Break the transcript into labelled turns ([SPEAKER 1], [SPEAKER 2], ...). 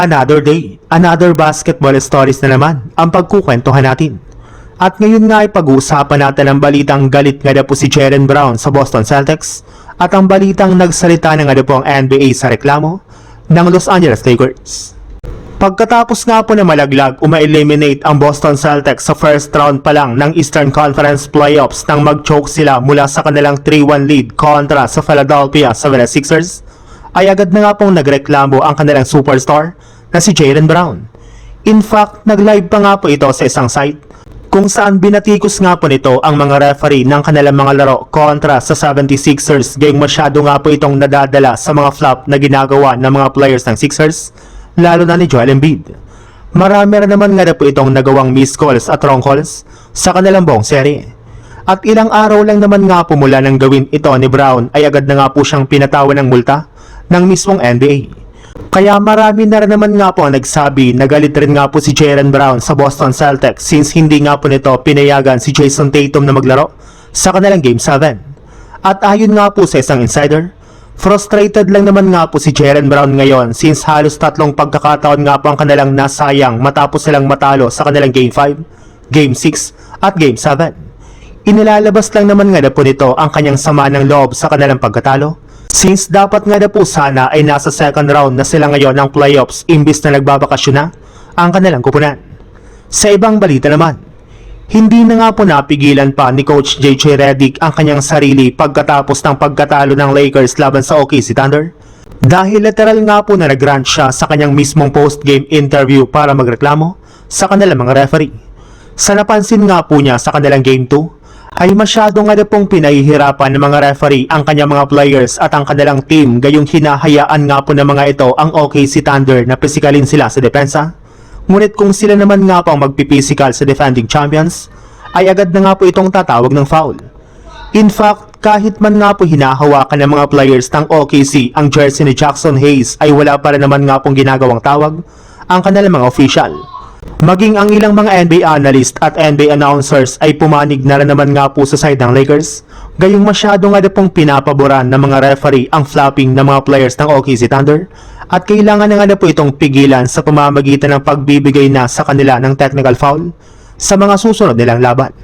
[SPEAKER 1] Another day, another basketball stories na naman ang pagkukwentuhan natin. At ngayon nga ay pag-uusapan natin ang balitang galit nga na po si Jaylen Brown sa Boston Celtics at ang balitang nagsalita na nga na po ang NBA sa reklamo ng Los Angeles Lakers. Pagkatapos nga po na malaglag uma-eliminate ang Boston Celtics sa first round pa lang ng Eastern Conference Playoffs nang mag-choke sila mula sa kanilang 3-1 lead kontra sa Philadelphia 76ers, ay agad na nga pong nagreklamo ang kanilang superstar na si Jaylen Brown. In fact, nag-live pa nga po ito sa isang site kung saan binatikos nga po nito ang mga referee ng kanilang mga laro kontra sa 76ers, gayong masyado nga po itong nadadala sa mga flop na ginagawa ng mga players ng Sixers, lalo na ni Joel Embiid. Marami na naman nga po itong nagawang missed calls at wrong calls sa kanilang buong serye. At ilang araw lang naman nga po mula nang gawin ito ni Brown ay agad na nga po siyang pinatawan ng multa ng mismong NBA. Kaya marami na rin naman nga po ang nagsabi na galit rin nga po si Jaylen Brown sa Boston Celtics since hindi nga po nito pinayagan si Jason Tatum na maglaro sa kanilang Game 7. At ayon nga po sa isang insider, frustrated lang naman nga po si Jaylen Brown ngayon since halos 3 pagkakataon nga po ang kanilang nasayang matapos silang matalo sa kanilang Game 5, Game 6 at Game 7. Inilalabas lang naman nga na po nito ang kanyang sama ng loob sa kanilang pagkatalo since dapat nga na po sana ay nasa second round na sila ngayon ng playoffs imbis na nagbabakasyon na ang kanilang kupunan. Sa ibang balita naman, hindi na nga po napigilan pa ni Coach JJ Redick ang kanyang sarili pagkatapos ng pagkatalo ng Lakers laban sa OKC Thunder dahil literal nga po na nag-rant siya sa kanyang mismong post-game interview para magreklamo sa kanilang mga referee. Sa napansin nga po niya sa kanilang Game 2, ay masyado nga na pong pinahihirapan ng mga referee ang kanyang mga players at ang kanilang team, gayong hinahayaan nga po ng mga ito ang OKC Thunder na pisikalin sila sa depensa. Ngunit kung sila naman nga po ang magpipisikal sa defending champions, ay agad na nga po itong tatawag ng foul. In fact, kahit man nga po hinahawakan ng mga players ng OKC ang jersey ni Jackson Hayes, ay wala pa rin naman nga pong ginagawang tawag ang kanilang mga official. Maging ang ilang mga NBA analyst at NBA announcers ay pumanig na rin naman nga po sa side ng Lakers, gayong masyado nga na pong pinapaboran ng mga referee ang flopping ng mga players ng OKC Thunder at kailangan na nga na po itong pigilan sa pamamagitan ng pagbibigay na sa kanila ng technical foul sa mga susunod nilang laban.